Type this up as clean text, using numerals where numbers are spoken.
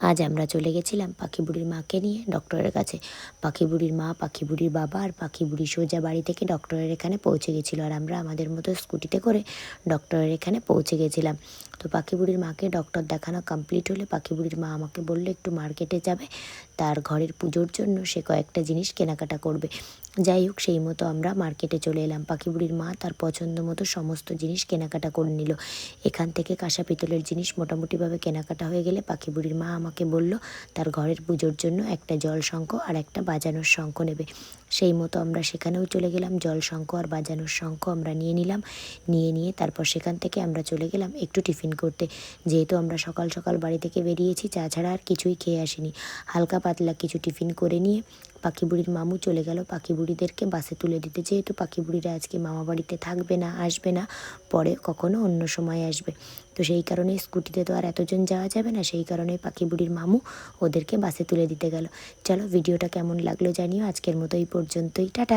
আজ আমরা চলে গেছিলাম পাখি বুড়ির মাকে নিয়ে ডক্টরের কাছে। পাখি বুড়ির মা, পাখি বুড়ির বাবা আর পাখি বুড়ি সোজা বাড়ি থেকে ডক্টরের এখানে পৌঁছে গেছিলো, আর আমরা আমাদের মতো স্কুটিতে করে ডক্টরের এখানে পৌঁছে গেছিলাম। তো পাখি বুড়ির মাকে ডক্টর দেখানো কমপ্লিট হলে পাখি বুড়ির মা আমাকে বললো একটু মার্কেটে যাবে, তার ঘরের পুজোর জন্য সে কয়েকটা জিনিস কেনাকাটা করবে। যাই হোক, সেই মতো আমরা মার্কেটে চলে এলাম। পাখি বুড়ির মা তার পছন্দ মতো সমস্ত জিনিস কেনাকাটা করে নিল। এখান থেকে কাঁসা পিতলের জিনিস মোটামুটিভাবে কেনাকাটা হয়ে গেলে পাখি বুড়ির মা আমাকে বলল তার ঘরের পুজোর জন্য একটা জল শঙ্খ আর একটা বাজানোর শঙ্খ নেবে। সেই মতো আমরা সেখানেও চলে গেলাম। জল শঙ্খ আর বাজানোর শঙ্খ আমরা নিয়ে নিলাম। নিয়ে তারপর সেখান থেকে আমরা চলে গেলাম একটু টিফিন করতে। যেহেতু আমরা সকাল সকাল বাড়ি থেকে বেরিয়েছি, চা ছাড়া আর কিছুই খেয়ে আসিনি। হালকা পাতলা কিছু টিফিন করে নিয়ে পাখি বুড়ির মামু চলে গেল পাখি বুড়িদেরকে বাসে তুলে দিতে। যেহেতু পাখি বুড়িরা আজকে মামা বাড়িতে থাকবে না, আসবে না, পরে কখনো অন্য সময় আসবে, তো সেই কারণে স্কুটিতে তো আর এতজন যাওয়া যাবে না। সেই কারণে পাখি বুড়ির মামু ওদেরকে বাসে তুলে দিতে গেল। চলো, ভিডিওটা কেমন লাগলো জানিও। আজকের মতো এই পর্যন্তই, টাটা।